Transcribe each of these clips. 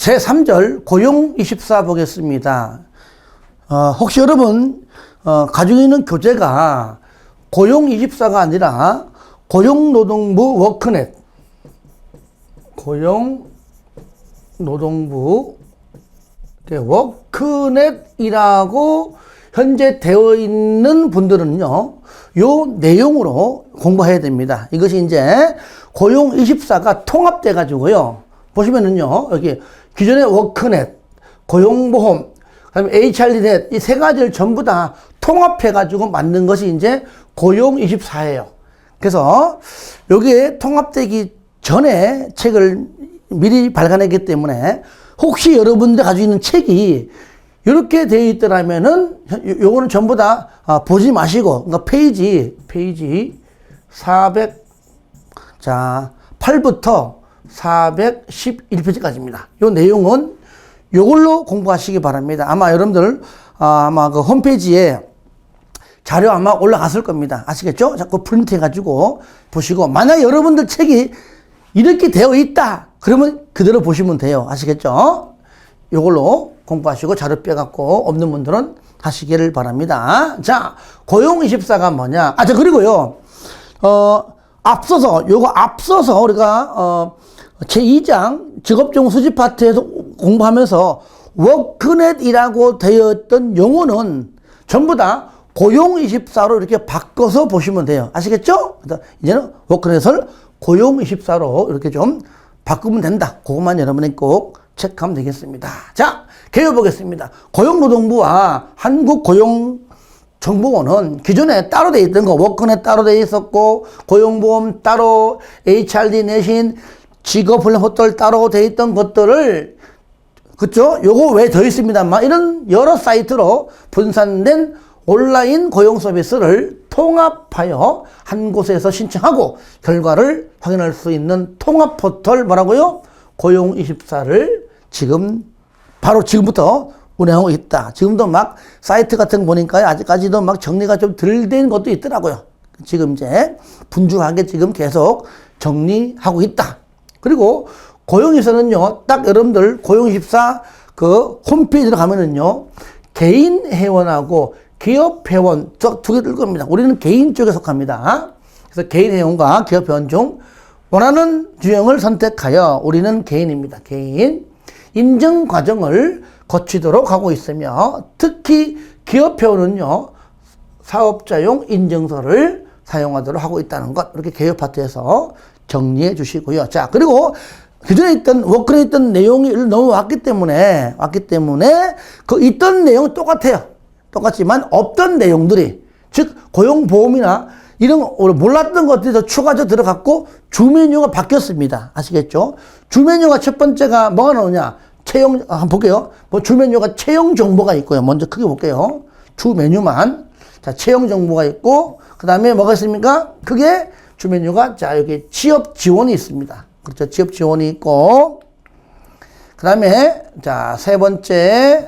제3절 고용24 보겠습니다. 혹시 여러분 가지고 있는 교재가 고용24가 아니라 고용노동부 워크넷, 고용노동부 워크넷이라고 현재 되어 있는 분들은요, 요 내용으로 공부해야 됩니다. 이것이 이제 고용24가 통합돼 가지고요, 보시면은요, 여기 기존의 워크넷, 고용보험, 그다음에 HRD넷 이 세 가지를 전부 다 통합해 가지고 만든 것이 이제 고용24예요. 그래서 여기에 통합되기 전에 책을 미리 발간했기 때문에 혹시 여러분들 가지고 있는 책이 이렇게 되어 있더라면은 요거는 전부 다 보지 마시고, 그러니까 페이지 8부터 411페이지까지입니다. 요 내용은 요걸로 공부하시기 바랍니다. 아마 여러분들 아마 그 홈페이지에 자료 아마 올라갔을 겁니다. 아시겠죠? 자꾸 프린트 해가지고 보시고, 만약 여러분들 책이 이렇게 되어 있다 그러면 그대로 보시면 돼요. 아시겠죠? 요걸로 공부하시고 자료 빼갖고 없는 분들은 하시기를 바랍니다. 자, 고용24가 뭐냐? 자, 그리고요, 앞서서 우리가, 제2장 직업정보 수집 파트에서 공부하면서 워크넷이라고 되어 있던 용어는 전부 다 고용24로 이렇게 바꿔서 보시면 돼요. 아시겠죠? 이제는 워크넷을 고용24로 이렇게 좀 바꾸면 된다. 그것만 여러분이 꼭 체크하면 되겠습니다. 자, 개요 보겠습니다. 고용노동부와 한국고용정보원은 기존에 따로 돼 있던 거, 워크넷 따로 돼 있었고, 고용보험 따로, HRD 내신, 직업훈련 호텔 따로 돼 있던 것들을, 그쵸? 요거 왜 더 있습니다만, 이런 여러 사이트로 분산된 온라인 고용 서비스를 통합하여 한 곳에서 신청하고 결과를 확인할 수 있는 통합 포털 뭐라고요? 고용24를 바로 지금부터 운영하고 있다. 지금도 막 사이트 같은 거 보니까 아직까지도 막 정리가 좀 덜 된 것도 있더라고요. 지금 이제 분주하게 지금 계속 정리하고 있다. 그리고 고용에서는요, 딱 여러분들 고용24 그 홈페이지로 가면은요, 개인 회원하고 기업 회원 두 개 뜰 겁니다. 우리는 개인 쪽에 속합니다. 그래서 개인 회원과 기업 회원 중 원하는 유형을 선택하여 우리는 개인입니다. 개인 인증 과정을 거치도록 하고 있으며, 특히 기업 회원은요, 사업자용 인증서를 사용하도록 하고 있다는 것, 이렇게 개요 파트에서 정리해 주시고요. 자, 그리고 기존에 있던 워크에 있던 내용이 넘어왔기 때문에 그 있던 내용은 똑같지만 없던 내용들이, 즉 고용보험이나 이런 몰랐던 것들이 더 추가적으로 들어갔고 주 메뉴가 바뀌었습니다. 아시겠죠? 주 메뉴가 첫 번째가 뭐가 나오냐? 한번 볼게요. 주 메뉴가 채용 정보가 있고요. 먼저 크게 볼게요. 주 메뉴만. 자, 채용 정보가 있고, 그 다음에 뭐가 있습니까? 크게 주 메뉴가, 자, 여기 취업 지원이 있습니다. 그렇죠. 취업 지원이 있고, 그 다음에, 자, 세 번째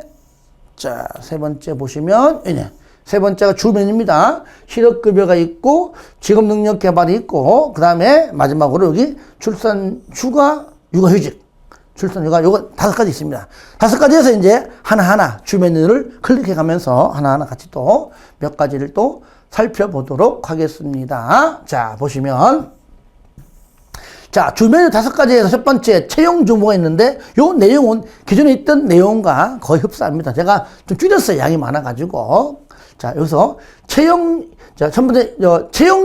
보시면, 세 번째가 주 메뉴입니다. 실업급여가 있고, 직업능력 개발이 있고, 그 다음에 마지막으로 여기 출산, 휴가, 육아휴직, 출산, 휴가, 요거 5가지 있습니다. 5가지에서 이제 하나하나 주 메뉴를 클릭해 가면서 하나하나 같이 또 몇 가지를 또 살펴보도록 하겠습니다. 자, 보시면. 자, 주 메뉴 5가지에서 첫 번째 채용 정보가 있는데, 요 내용은 기존에 있던 내용과 거의 흡사합니다. 제가 좀 줄였어요. 양이 많아가지고. 자, 여기서 채용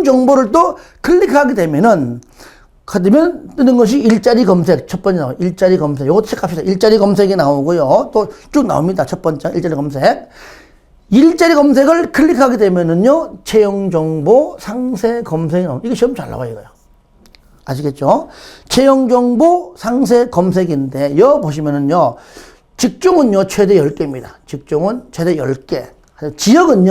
정보를 또 클릭하게 되면은, 뜨는 것이 일자리 검색. 첫 번째 나와요. 일자리 검색. 요거 체크합시다. 일자리 검색이 나오고요. 또 쭉 나옵니다. 첫 번째 일자리 검색. 일자리 검색을 클릭하게 되면은요, 채용 정보 상세 검색이 나옵니다. 이거 시험 잘 나와요, 이거요. 아시겠죠? 채용 정보 상세 검색인데, 여 보시면은요, 직종은요, 최대 10개입니다. 직종은 최대 10개. 지역은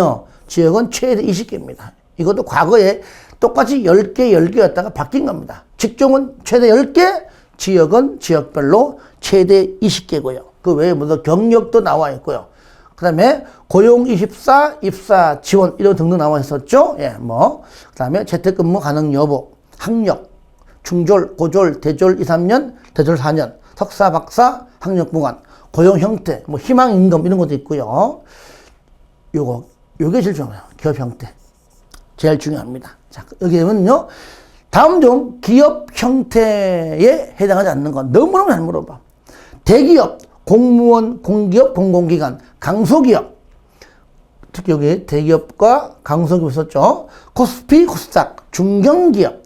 최대 20개입니다. 이것도 과거에 똑같이 10개, 10개였다가 바뀐 겁니다. 직종은 최대 10개, 지역은 지역별로 최대 20개고요. 그 외에 무슨 경력도 나와 있고요. 그 다음에 고용24, 입사, 지원, 이런 등등 나와 있었죠. 그 다음에 재택근무 가능 여부, 학력, 중졸, 고졸, 대졸 2, 3년, 대졸 4년, 석사, 박사, 학력 구간, 고용 형태, 뭐 희망 임금 이런 것도 있고요. 요게 제일 중요해요. 기업 형태. 제일 중요합니다. 자, 여기는요. 다음 중 기업 형태에 해당하지 않는 건 너무너무 잘 물어봐. 대기업, 공무원, 공기업, 공공기관, 강소기업. 특히 여기 대기업과 강소기업 있었죠. 코스피, 코스닥, 중견기업,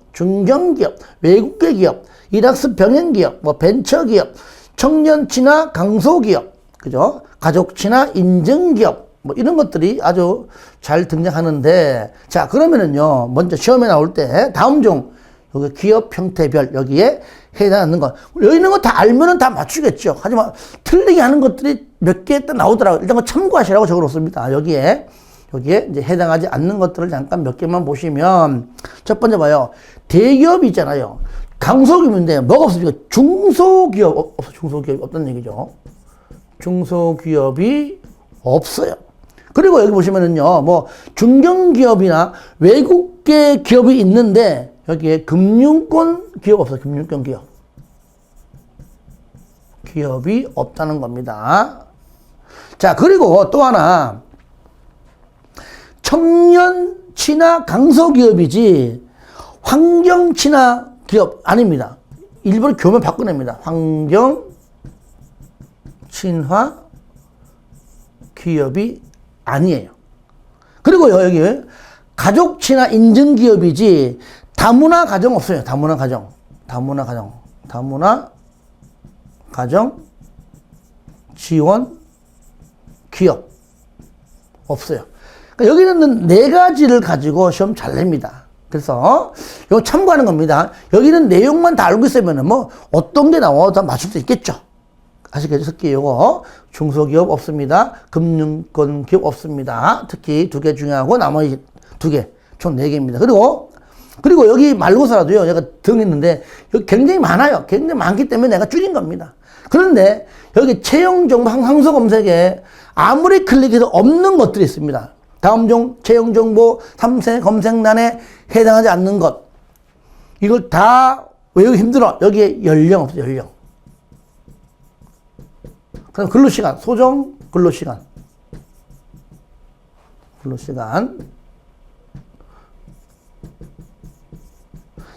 외국계 기업, 일학습 병행기업, 뭐 벤처기업, 청년 친화 강소기업, 그죠? 가족 친화 인증기업, 뭐 이런 것들이 아주 잘 등장하는데, 자, 그러면은요, 먼저 시험에 나올 때 다음 중 여기 기업 형태별 여기에 해당하는 것. 여기 있는 거 다 알면은 다 맞추겠죠. 하지만 틀리게 하는 것들이 몇 개 나오더라고요. 일단 참고하시라고 적어놓습니다. 여기에 이제 해당하지 않는 것들을 잠깐 몇 개만 보시면, 첫 번째 봐요. 대기업이 있잖아요. 강소기업인데 뭐가 없습니까? 중소기업 없어. 중소기업이 없다는 얘기죠. 중소기업이 없어요. 그리고 여기 보시면은요, 뭐 중견기업이나 외국계 기업이 있는데 여기에 금융권 기업 없어요. 금융권 기업이 없다는 겁니다. 자, 그리고 또 하나, 청년 친화 강소기업이지 환경 친화 기업 아닙니다. 일부러 교면 바꿔냅니다. 환경 친화 기업이 아니에요. 그리고 여기 가족 친화 인증 기업이지 다문화 가정 없어요. 다문화 가정 지원 기업 없어요. 그러니까 여기는 네 가지를 가지고 시험 잘 냅니다. 그래서 이거 참고하는 겁니다. 여기는 내용만 다 알고 있으면 뭐 어떤 게 나와도 다 맞출 수 있겠죠. 아시겠죠? 특히 요거 중소기업 없습니다. 금융권 기업 없습니다. 특히 두 개 중요하고 나머지 두 개, 총 네 개입니다. 그리고 여기 말고서라도요, 내가 등했는데 여기 굉장히 많아요. 굉장히 많기 때문에 내가 줄인 겁니다. 그런데 여기 채용 정보 항소 검색에 아무리 클릭해도 없는 것들이 있습니다. 다음 중 채용 정보 3세 검색란에 해당하지 않는 것. 이걸 다 외우기 힘들어. 여기에 연령 없어요. 연령. 그럼 근로시간, 소정 근로시간.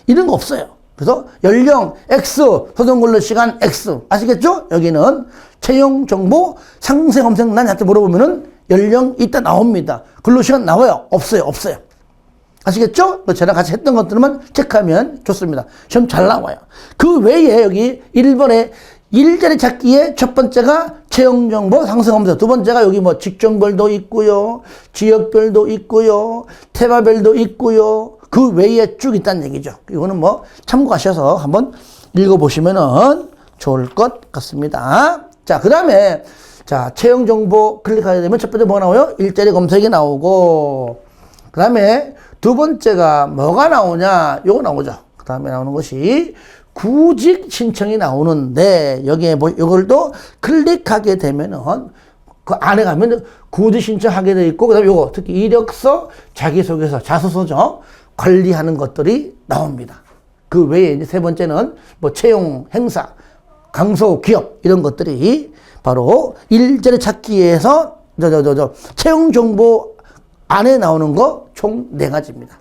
이런 거 없어요. 그래서 연령 X, 소정 근로시간 X. 아시겠죠? 여기는 채용 정보 상세 검색란한테 물어보면은 연령 이따 나옵니다. 근로시간 나와요? 없어요? 아시겠죠? 저랑 같이 했던 것들만 체크하면 좋습니다. 시험 잘 나와요. 그 외에 여기 1번에 일자리 찾기에 첫 번째가 채용정보 상세검색, 두 번째가 여기 뭐 직종별도 있고요, 지역별도 있고요, 테마별도 있고요. 그 외에 쭉 있다는 얘기죠. 이거는 뭐 참고하셔서 한번 읽어보시면은 좋을 것 같습니다. 자, 그 다음에 자, 채용정보 클릭하게 되면 첫 번째 뭐가 나와요? 일자리 검색이 나오고, 그 다음에 두 번째가 뭐가 나오냐? 요거 나오죠. 그 다음에 나오는 것이 구직 신청이 나오는데, 여기에 뭐, 요걸 또 클릭하게 되면은, 그 안에 가면 구직 신청하게 돼 있고, 그 다음에 요거, 특히 이력서, 자기소개서, 자소서죠. 관리하는 것들이 나옵니다. 그 외에 이제 세 번째는 뭐 채용 행사, 강소 기업, 이런 것들이 바로 일자리 찾기에서, 채용 정보 안에 나오는 거 총 네 가지입니다.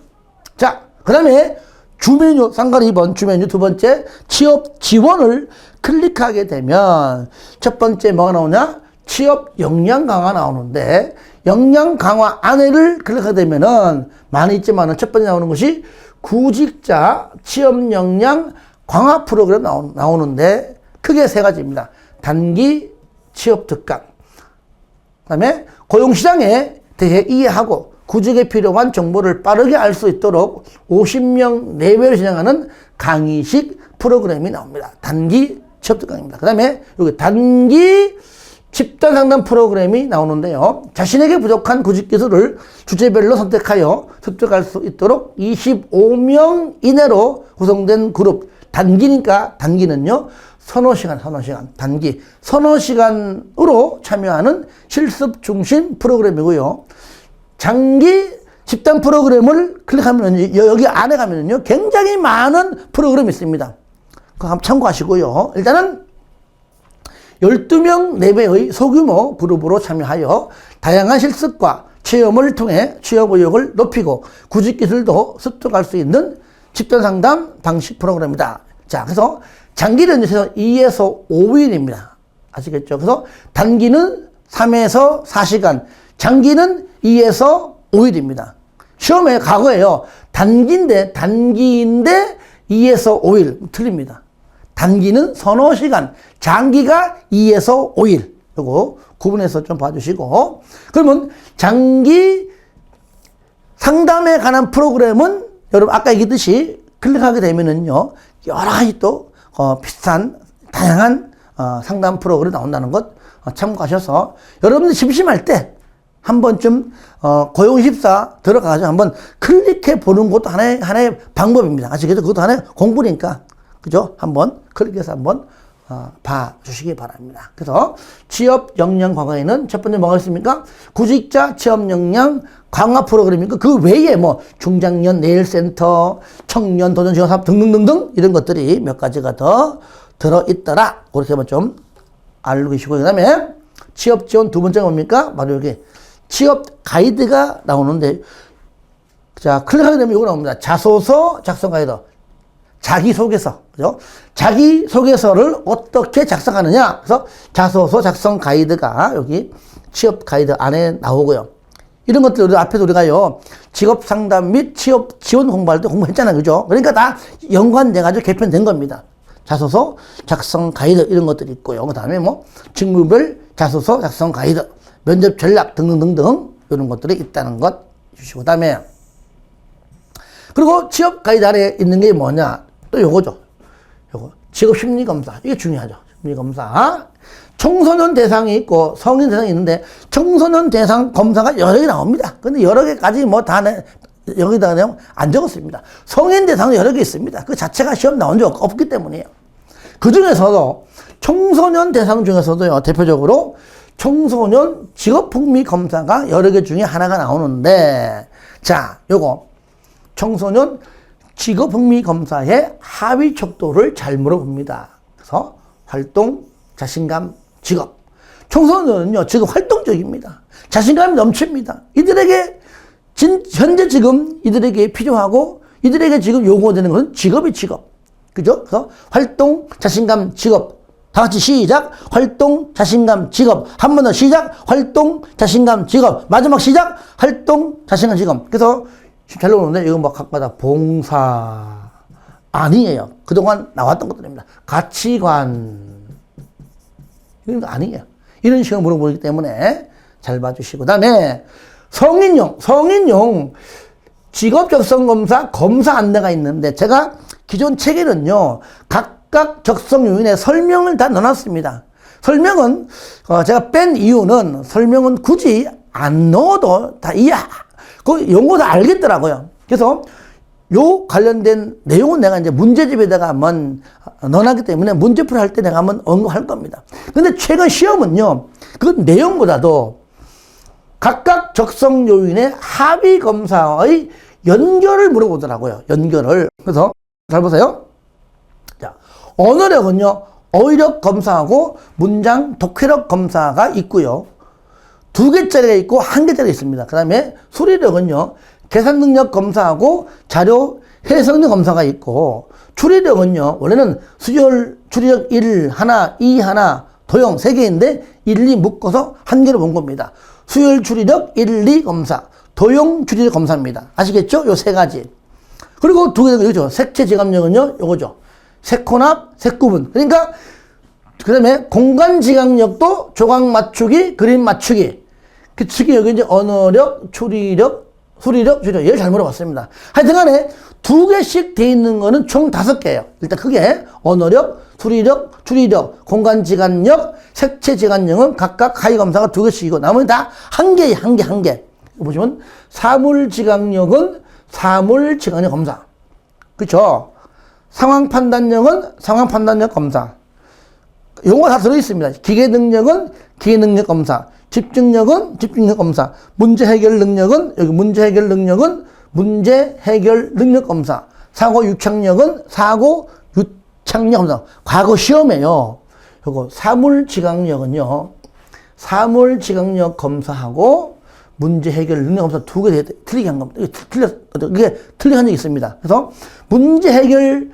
자, 그 다음에 주메뉴, 쌍가리 2번 주메뉴 두 번째 취업 지원을 클릭하게 되면 첫 번째 뭐가 나오냐? 취업 역량 강화 나오는데, 역량 강화 안에를 클릭하게 되면은 많이 있지만은 첫 번째 나오는 것이 구직자 취업 역량 강화 프로그램 나오는데 크게 세 가지입니다. 단기 취업 특강, 그다음에 고용시장에 대해 이해하고 구직에 필요한 정보를 빠르게 알 수 있도록 50명 내외로 진행하는 강의식 프로그램이 나옵니다. 단기 취업 특강입니다. 그 다음에 여기 단기 집단 상담 프로그램이 나오는데요. 자신에게 부족한 구직 기술을 주제별로 선택하여 습득할 수 있도록 25명 이내로 구성된 그룹. 단기니까 단기는요, 서너 시간. 단기. 서너 시간으로 참여하는 실습 중심 프로그램이고요. 장기 집단 프로그램을 클릭하면 여기 안에 가면요 굉장히 많은 프로그램이 있습니다. 그거 한번 참고하시고요. 일단은 12명 내외의 소규모 그룹으로 참여하여 다양한 실습과 체험을 통해 취업 의욕을 높이고 구직 기술도 습득할 수 있는 집단 상담 방식 프로그램이다. 자, 그래서 장기는 2에서 5일입니다. 아시겠죠? 그래서 단기는 3에서 4시간, 장기는 2에서 5일입니다. 시험에 과거에요. 단기인데 2에서 5일. 틀립니다. 단기는 서너 시간, 장기가 2에서 5일. 이거 구분해서 좀 봐주시고. 그러면 장기 상담에 관한 프로그램은 여러분 아까 얘기했듯이 클릭하게 되면은요, 여러 가지 또 비슷한 다양한 상담 프로그램이 나온다는 것 참고하셔서 여러분들 심심할 때 한 번쯤 고용24 들어가서 한번 클릭해 보는 것도 하나의 방법입니다. 아시겠죠? 그것도 하나의 공부니까. 그죠? 한번 클릭해서 한번 봐주시기 바랍니다. 그래서 취업 역량 강화에는 첫 번째 뭐가 있습니까? 구직자 취업 역량 강화 프로그램이니까 그 외에 뭐 중장년 네일센터, 청년 도전 지원 사업 등등등등 이런 것들이 몇 가지가 더 들어있더라. 그렇게 한번 좀 알고 계시고, 그 다음에 취업 지원 두 번째가 뭡니까? 바로 여기 취업 가이드가 나오는데, 자, 클릭하게 되면 이거 나옵니다. 자소서 작성 가이드. 자기소개서, 그죠? 자기소개서를 어떻게 작성하느냐? 그래서 자소서 작성 가이드가 여기 취업 가이드 안에 나오고요. 이런 것들 우리 앞에서 우리가요, 직업 상담 및 취업 지원 공부할 때 공부했잖아요. 그죠? 그러니까 다 연관돼가지고 개편된 겁니다. 자소서 작성 가이드 이런 것들이 있고요. 그 다음에 뭐 직무별 자소서 작성 가이드, 면접 전략 등등등등 이런 것들이 있다는 것 주시고, 그 다음에 그리고 취업 가이드 안에 있는 게 뭐냐? 또 요거죠. 요거 직업 심리 검사. 이게 중요하죠. 심리 검사. 청소년 대상이 있고 성인 대상이 있는데 청소년 대상 검사가 여러 개 나옵니다. 근데 여러 개까지 뭐 다 여기다가 내용 안 적었습니다. 성인 대상은 여러 개 있습니다. 그 자체가 시험 나온 적 없기 때문이에요. 그 중에서도 청소년 대상 중에서도요, 대표적으로 청소년 직업풍미 검사가 여러 개 중에 하나가 나오는데, 자, 요거 청소년 직업흥미 검사의 하위 척도를 잘 물어봅니다. 그래서 활동, 자신감, 직업. 청소년은요, 지금 활동적입니다. 자신감이 넘칩니다. 이들에게 현재 지금 이들에게 필요하고 이들에게 지금 요구되는 것은 직업이 직업. 그죠? 그래서 활동, 자신감, 직업. 다 같이 시작. 활동, 자신감, 직업. 한 번 더 시작. 활동, 자신감, 직업. 마지막 시작. 활동, 자신감, 직업. 그래서 잘 나오는데 이건 뭐 각마다 봉사 아니에요. 그동안 나왔던 것들입니다. 가치관 이런 거 아니에요. 이런 식으로 물어보기 때문에 잘 봐주시고, 그다음에 성인용 직업 적성 검사 안내가 있는데, 제가 기존 책에는요 각각 적성 요인에 설명을 다 넣어놨습니다. 설명은 제가 뺀 이유는 설명은 굳이 안 넣어도 다 그 용어 다 알겠더라고요. 그래서 요 관련된 내용은 내가 이제 문제집에다가 한번 넣어놨기 때문에 문제풀이 할 때 내가 한번 언급할 겁니다. 근데 최근 시험은요, 그 내용보다도 각각 적성 요인의 합의 검사의 연결을 물어보더라고요. 연결을. 그래서 잘 보세요. 자, 언어력은요, 어휘력 검사하고 문장 독해력 검사가 있고요. 2개짜리가 있고 1개짜리가 있습니다. 그 다음에 수리력은요, 계산 능력 검사하고 자료 해석력 검사가 있고, 추리력은요, 원래는 수열, 추리력 1, 하나, 2, 하나, 도형 3개인데 1, 2 묶어서 1개로 본 겁니다. 수열 추리력 1, 2 검사, 도형 추리력 검사입니다. 아시겠죠? 요 3가지. 그리고 2개, 이거죠. 색채 지감력은요, 요거죠. 색혼합, 색구분. 그러니까, 그 다음에 공간 지각력도 조각 맞추기, 그림 맞추기. 그 특히 여기 이제 언어력, 추리력, 수리력, 추리력. 얘를 잘 물어봤습니다. 하여튼 간에 2개씩 돼 있는 거는 총 5개예요. 일단 크게 언어력, 수리력, 추리력, 공간 지각력, 색채 지각력은 각각 하위 검사가 2개씩이고 나머지 다 1개예요. 1개. 보시면 사물 지각력은 사물 지각력 검사. 그렇죠? 상황 판단력은 상황 판단력 검사. 용어가 다 들어있습니다. 기계 능력은 기계 능력 검사, 집중력은 집중력 검사, 문제 해결 능력은 여기 문제 해결 능력은 문제 해결 능력 검사, 사고 유창력은 사고 유창력 검사. 과거 시험에요, 요거 사물지각력은요, 사물지각력 검사하고 문제 해결 능력 검사 두 개 틀리게 한 겁니다. 이게 틀린 한 적이 있습니다. 그래서 문제 해결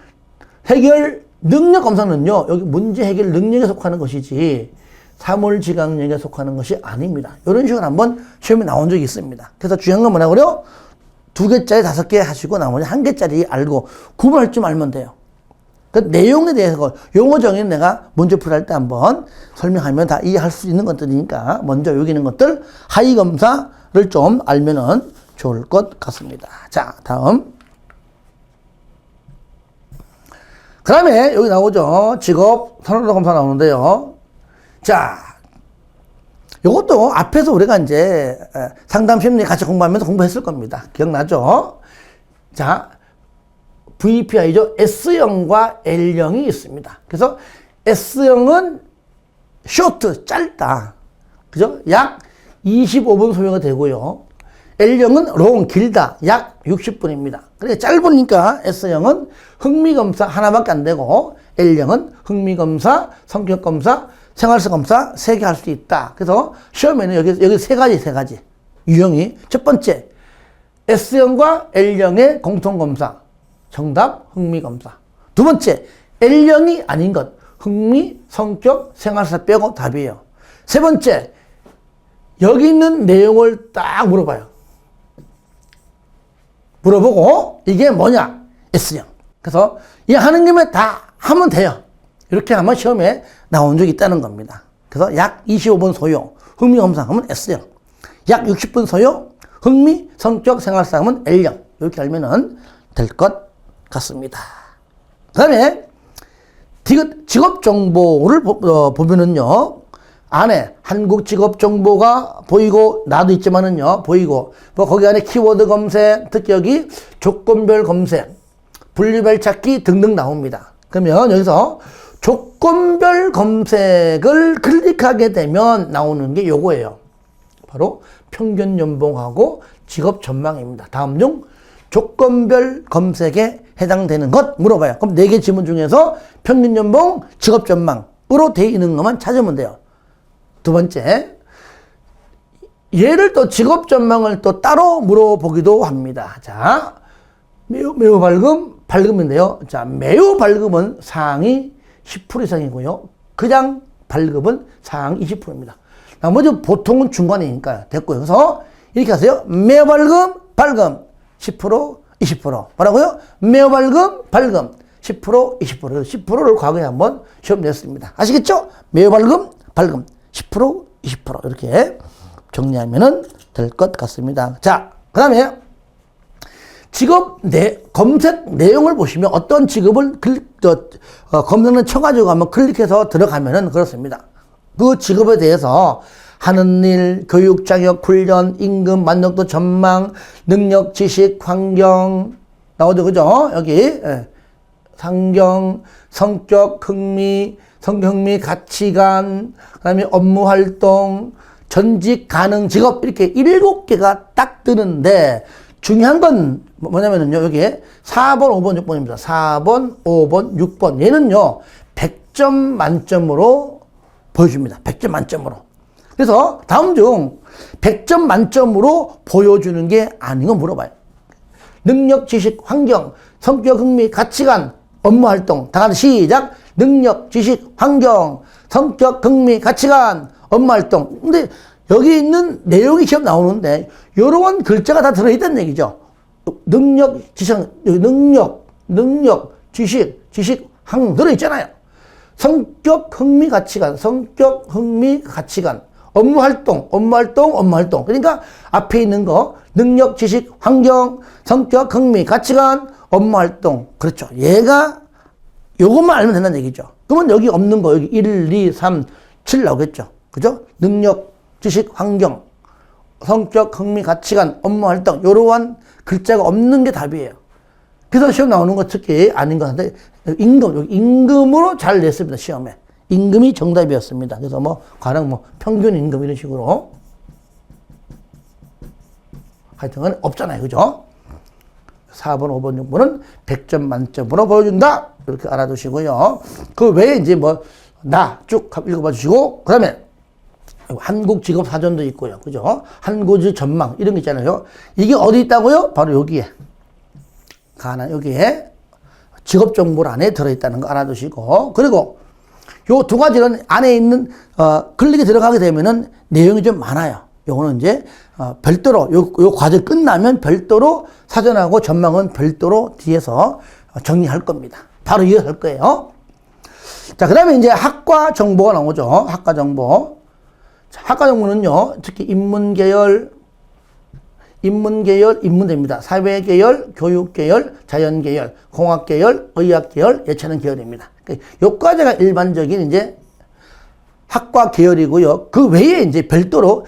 능력 검사는요, 여기 문제 해결 능력에 속하는 것이지 사물지각력에 속하는 것이 아닙니다. 이런 식으로 한번 시험에 나온 적이 있습니다. 그래서 중요한 건 뭐냐고요? 2개짜리 5개 하시고 나머지 1개짜리 알고 구분할 줄 알면 돼요. 그 내용에 대해서 용어 정의는 내가 문제 풀이할 때 한번 설명하면 다 이해할 수 있는 것들이니까 먼저 여기 있는 것들 하위 검사를 좀 알면은 좋을 것 같습니다. 자, 다음. 그 다음에 여기 나오죠. 직업 선호도 검사 나오는데요. 자, 요것도 앞에서 우리가 이제 상담 심리 같이 공부하면서 공부했을 겁니다. 기억나죠? 자, VPI죠. S형과 L형이 있습니다. 그래서 S형은 쇼트, 짧다. 그죠? 약 25분 소요가 되고요. L형은 롱, 길다. 약 60분입니다. 그래, 짧으니까 S형은 흥미검사 하나밖에 안 되고, L형은 흥미검사, 성격검사, 생활성검사 3개 할 수 있다. 그래서 시험에는 여기 3가지. 유형이. 첫 번째, S형과 L형의 공통검사. 정답, 흥미검사. 두 번째, L형이 아닌 것. 흥미, 성격, 생활사 빼고 답이에요. 세 번째, 여기 있는 내용을 딱 물어봐요. 물어보고, 이게 뭐냐? S형. 그래서, 이 하는 김에 다 하면 돼요. 이렇게 하면 시험에 나온 적이 있다는 겁니다. 그래서 약 25분 소요, 흥미검사 하면 S형. 약 60분 소요, 흥미, 성격, 생활사 하면 L형. 이렇게 알면은 될 것 같습니다. 그 다음에 직업정보를 보면은요, 안에 한국직업정보가 보이고, 나도 있지만은요, 보이고, 뭐 거기 안에 키워드 검색, 특히 여기 조건별 검색, 분류별 찾기 등등 나옵니다. 그러면 여기서 조건별 검색을 클릭하게 되면 나오는 게 요거예요. 바로 평균 연봉하고 직업 전망입니다. 다음 중 조건별 검색에 해당되는 것 물어봐요. 그럼 4개 질문 중에서 평균 연봉, 직업 전망으로 되어 있는 것만 찾으면 돼요. 두 번째, 얘를 또 직업 전망을 또 따로 물어보기도 합니다. 자, 매우 발금인데요. 자, 매우 발금은 상위 10% 이상이고요. 그냥 발급은 상위 20%입니다. 나머지 보통은 중간이니까 됐고요. 그래서 이렇게 하세요. 매우 발금 10%, 20%. 뭐라고요? 매우 발금 10%, 20%. 10%를 과거에 한번 시험 냈습니다. 아시겠죠? 매우 발금 10%, 20%. 이렇게 정리하면 될 것 같습니다. 자, 그 다음에 직업 검색 내용을 보시면 어떤 직업을 검색을 쳐가지고 한번 클릭해서 들어가면은 그렇습니다. 그 직업에 대해서 하는 일, 교육, 자격, 훈련, 임금, 만족도, 전망, 능력, 지식, 환경 나오죠, 그죠? 여기 상경, 성격, 흥미, 가치관, 그다음에 업무 활동, 전직 가능 직업 이렇게 7개가 딱 뜨는데 중요한 건 뭐냐면요, 여기에 4번, 5번, 6번입니다. 4번, 5번, 6번. 얘는요, 100점 만점으로 보여줍니다. 100점 만점으로. 그래서 다음 중 100점 만점으로 보여주는 게 아닌 거 물어봐요. 능력, 지식, 환경, 성격, 흥미, 가치관, 업무 활동. 다 같이 시작. 능력, 지식, 환경, 성격, 흥미, 가치관, 업무 활동. 근데 여기 있는 내용이 시험 나오는데 이런 글자가 다 들어있다는 얘기죠. 능력, 지식, 항 들어있잖아요. 성격, 흥미, 가치관, 업무 활동. 그러니까 앞에 있는 거 능력, 지식, 환경, 성격, 흥미, 가치관, 업무 활동. 그렇죠. 얘가 요것만 알면 된다는 얘기죠. 그러면 여기 없는 거 여기 1, 2, 3, 7 나오겠죠. 그죠? 능력, 지식, 환경, 성격, 흥미, 가치관, 업무 활동 요러한 글자가 없는 게 답이에요. 그래서 시험 나오는 거 특히 아닌 것 같은데 임금으로 잘 냈습니다. 시험에. 임금이 정답이었습니다. 그래서 뭐 가령 뭐 평균 임금 이런 식으로 하여튼 없잖아요. 그죠? 4번, 5번, 6번은 100점 만점으로 보여준다. 이렇게 알아두시고요. 그 외에 이제 뭐 쭉 읽어봐 주시고, 그 다음에 한국직업사전도 있고요. 그죠? 한국직 전망 이런 거 있잖아요. 이게 어디 있다고요? 바로 여기에. 여기에 직업정보 안에 들어있다는 거 알아두시고, 그리고 요 두 가지는 안에 있는, 클릭이 들어가게 되면은 내용이 좀 많아요. 요거는 이제, 별도로, 요 과정 끝나면 별도로 사전하고 전망은 별도로 뒤에서 정리할 겁니다. 바로 이어갈 거예요. 자, 그 다음에 이제 학과 정보가 나오죠. 학과 정보. 자, 학과 정보는요, 특히 인문계열, 인문대입니다. 사회계열, 교육계열, 자연계열, 공학계열, 의학계열, 예체능 계열입니다. 요까지가 일반적인 이제 학과 계열이고요. 그 외에 이제 별도로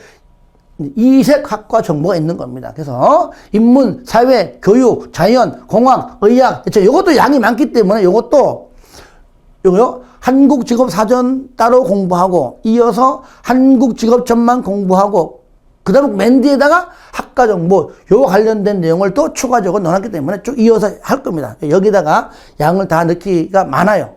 이색 학과 정보가 있는 겁니다. 그래서 인문, 사회, 교육, 자연, 공학, 의학, 요것도 양이 많기 때문에 요거요, 한국직업사전 따로 공부하고, 이어서 한국직업전망 공부하고, 그 다음에 맨 뒤에다가 학과 정보, 요 관련된 내용을 또 추가적으로 넣어놨기 때문에 쭉 이어서 할 겁니다. 여기다가 양을 다 넣기가 많아요.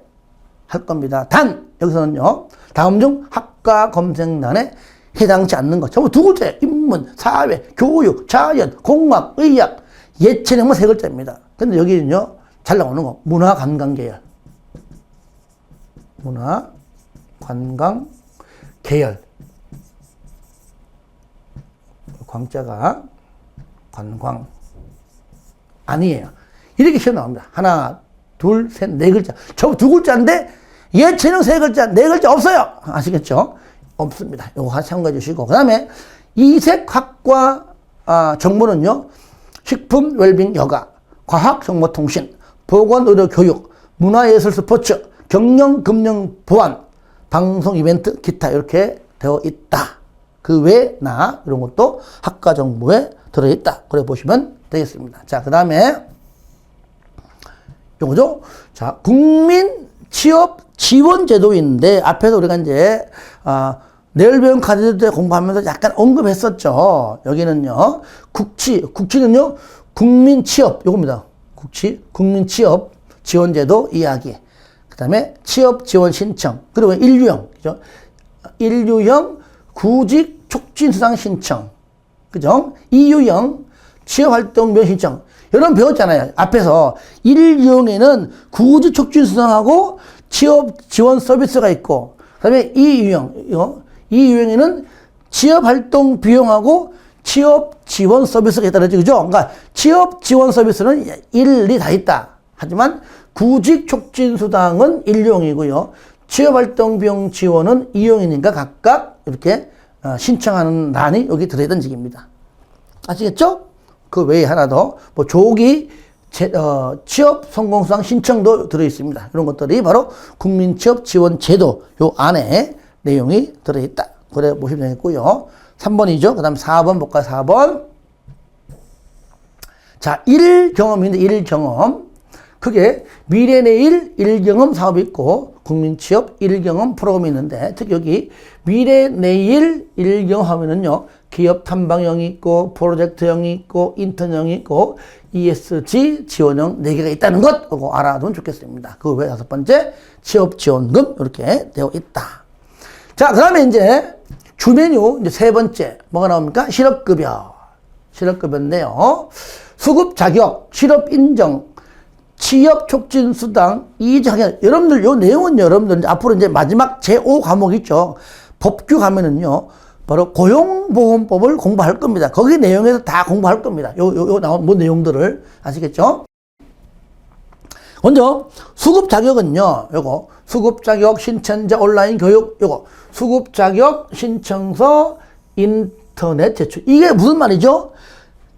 할 겁니다. 단, 여기서는요, 다음 중 학과 검색란에 해당치 않는 것. 전부 두 글자예요. 인문, 사회, 교육, 자연, 공학, 의학, 예체능만 세 글자입니다. 근데 여기는요, 잘 나오는 거. 문화, 관광 계열. 문화, 관광, 계열. 광자가 관광. 아니에요. 이렇게 시험 나옵니다. 하나, 둘, 셋, 네 글자. 전부 두 글자인데, 예체능 세 글자, 네 글자 없어요. 아시겠죠? 없습니다. 요거 참고해 주시고. 그 다음에 이색학과 정보는요, 식품, 웰빙, 여가, 과학, 정보통신, 보건, 의료, 교육, 문화예술, 스포츠, 경영, 금융, 보안, 방송, 이벤트, 기타 이렇게 되어 있다. 그 외에 이런 것도 학과 정보에 들어있다. 그래 보시면 되겠습니다. 자, 그 다음에 요거죠. 자, 국민 취업 지원 제도인데, 앞에서 우리가 이제, 내일 배운 카드들 공부하면서 약간 언급했었죠. 여기는요, 국치는요, 국민 취업, 요겁니다. 국민 취업 지원 제도 이야기. 그 다음에 취업 지원 신청. 그리고 인류형, 그죠? 인류형 구직 촉진 수당 신청. 그죠? EU형 취업활동명 신청. 여러분 배웠잖아요. 앞에서 1유형에는 구직 촉진 수당하고 취업 지원 서비스가 있고, 그 다음에 2유형에는 취업활동 비용하고 취업 지원 서비스가 있다 그랬죠. 그죠? 그러니까 취업 지원 서비스는 일일이 다 있다. 하지만 구직 촉진 수당은 1유형이고요. 취업활동 비용 지원은 2유형이니까 각각 이렇게 신청하는 란이 여기 들어있던 얘기입니다. 아시겠죠? 그 외에 하나 더, 조기 취업 성공수당 신청도 들어있습니다. 이런 것들이 바로 국민취업 지원 제도 요 안에 내용이 들어있다. 그래 보시면 되겠고요. 3번이죠. 그 다음 4번 볼까요? 4번. 자, 1경험인데 1경험. 그게 미래 내일 1경험 사업이 있고 국민취업 1경험 프로그램이 있는데, 특히 여기 미래 내일 1경험 하면은요, 기업 탐방형이 있고 프로젝트형이 있고 인턴형이 있고 ESG 지원형 4개가 있다는 것 그거 알아두면 좋겠습니다. 그 외에 5번째 취업 지원금 이렇게 되어 있다. 자, 그다음에 이제 주 메뉴 이제 3번째 뭐가 나옵니까? 실업급여인데요. 수급 자격, 실업 인정, 취업 촉진 수당, 이자격. 여러분들 요 내용은 여러분들 앞으로 이제 마지막 제5 과목 있죠. 법규 가면은요, 바로 고용보험법을 공부할 겁니다. 거기 내용에서 다 공부할 겁니다. 요 나온 내용들을 아시겠죠? 먼저 수급 자격은요, 요거 수급 자격 신청자 온라인 교육, 요거 수급 자격 신청서 인터넷 제출. 이게 무슨 말이죠?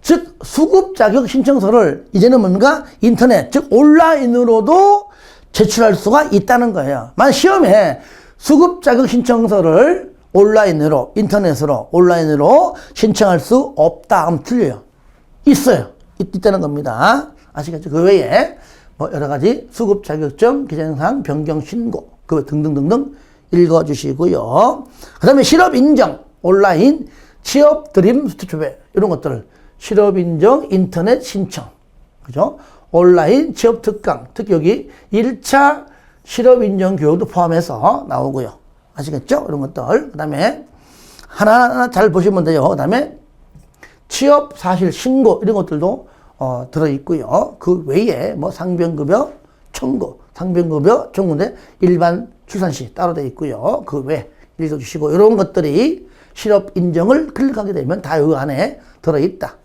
즉 수급 자격 신청서를 이제는 뭡니까? 인터넷, 즉 온라인으로도 제출할 수가 있다는 거예요. 만약 시험에 수급 자격 신청서를 온라인으로, 인터넷으로, 온라인으로 신청할 수 없다 하면 틀려요. 있어요. 있다는 겁니다. 아시겠죠? 그 외에 여러 가지 수급 자격증, 기재사항, 변경 신고, 그 등등등등 읽어주시고요. 그 다음에 실업 인정, 온라인, 취업 드림 스튜디오, 이런 것들을 실업 인정, 인터넷 신청, 그죠? 온라인 취업 특강, 특히 여기 1차 실업인정 교육도 포함해서 나오고요. 아시겠죠? 이런 것들. 그 다음에 하나하나 잘 보시면 돼요. 그 다음에 취업 사실 신고 이런 것들도 들어있고요. 그 외에 뭐 상병급여 청구, 상병급여 청구인데 일반 출산시 따로 되어 있고요. 그 외 읽어주시고 이런 것들이 실업 인정을 클릭하게 되면 다 이 안에 들어있다.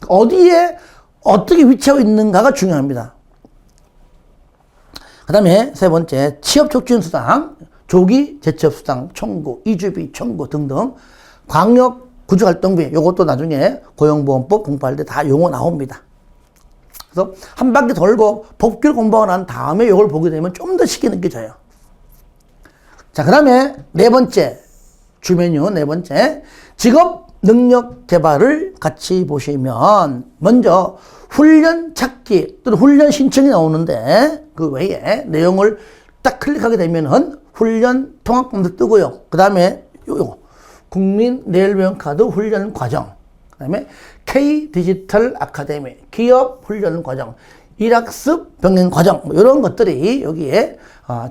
어디에 어떻게 위치하고 있는가가 중요합니다. 그 다음에 세 번째 취업 촉진 수당, 조기 재취업 수당 청구, 이주비 청구 등등 광역 구직활동비 요것도 나중에 고용보험법 공부할 때 다 용어 나옵니다. 그래서 한 바퀴 돌고 법규를 공부하고 난 다음에 이걸 보게 되면 좀 더 쉽게 느껴져요. 자, 그 다음에 네 번째 주메뉴 네 번째 직업 능력 개발을 같이 보시면 먼저 훈련 찾기 또는 훈련 신청이 나오는데 그 외에 내용을 딱 클릭하게 되면은 훈련 통합본도 뜨고요. 그 다음에 요거 국민 내일병카드 훈련 과정, 그 다음에 K 디지털 아카데미 기업 훈련 과정, 일학습 병행 과정 뭐 이런 것들이 여기에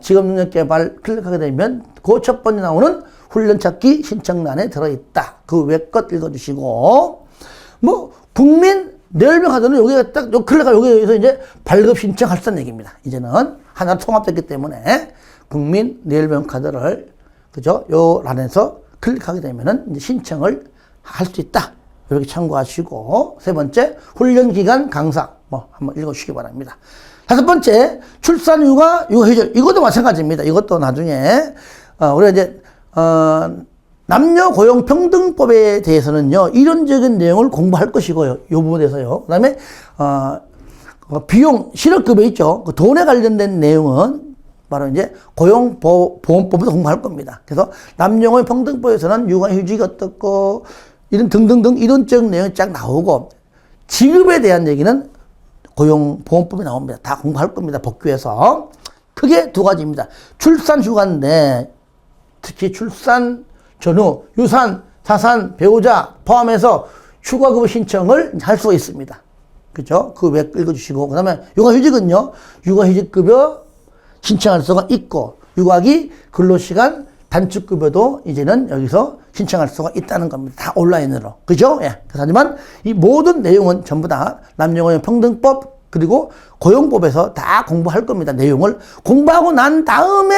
직업 능력 개발 클릭하게 되면 그 첫 번째 나오는 훈련 찾기 신청란에 들어있다. 그 외 것 읽어주시고 뭐 국민 내일병카드는 여기가 딱 요 클릭하면 여기에서 이제 발급 신청할 수 있다는 얘기입니다. 이제는 하나 통합됐기 때문에 국민 내일병카드를 그죠? 요 란에서 클릭하게 되면은 이제 신청을 할 수 있다. 이렇게 참고하시고 세 번째 훈련기간 강사 뭐 한번 읽어주시기 바랍니다. 다섯 번째 출산 육아 휴직 이것도 마찬가지입니다. 이것도 나중에 우리가 이제 남녀 고용 평등법에 대해서는요 이론적인 내용을 공부할 것이고요. 이 부분에서요. 그다음에 비용 실업급여 있죠. 그 돈에 관련된 내용은 바로 이제 고용보험법에서 공부할 겁니다. 그래서 남녀고용 평등법에서는 육아휴직이 어떻고 이런 등등등 이론적 내용이 쫙 나오고 지급에 대한 얘기는 고용보험법에 나옵니다. 다 공부할 겁니다. 법규에서. 크게 두 가지입니다. 출산휴가인데 특히 출산 전후 유산, 자산, 배우자 포함해서 휴가급여 신청을 할 수가 있습니다. 그죠? 그 외 읽어주시고 그 다음에 육아휴직은요 육아휴직급여 신청할 수가 있고 육아기 근로시간 단축급여도 이제는 여기서 신청할 수가 있다는 겁니다. 다 온라인으로. 그죠? 예. 하지만 이 모든 내용은 전부 다 남녀고용 평등법 그리고 고용법에서 다 공부할 겁니다. 내용을 공부하고 난 다음에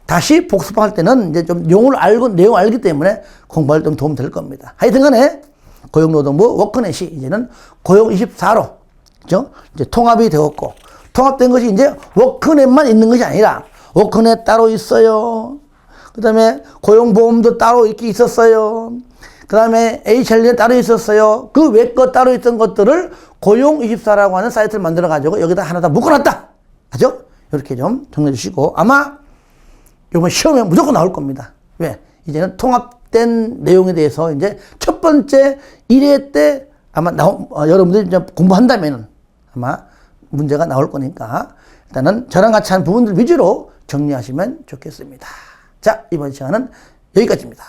다시 복습할 때는 이제 좀 용어를 알고 내용을 알기 때문에 공부할 때 도움 될 겁니다. 하여튼 간에 고용노동부 워크넷이 이제는 고용24로 그죠? 이제 통합이 되었고 통합된 것이 이제 워크넷만 있는 것이 아니라 워크넷 따로 있어요. 그 다음에 고용보험도 따로 이렇게 있었어요. 그 다음에 HR도 따로 있었어요. 그 외 거 따로 있던 것들을 고용24라고 하는 사이트를 만들어가지고 여기다 하나 다 묶어놨다. 그죠? 이렇게 좀 정리해 주시고 아마 이번 시험에 무조건 나올 겁니다. 왜? 이제는 통합된 내용에 대해서 이제 첫 번째 1회 때 아마 여러분들이 이제 공부한다면 아마 문제가 나올 거니까 일단은 저랑 같이 한 부분들 위주로 정리하시면 좋겠습니다. 자, 이번 시간은 여기까지입니다.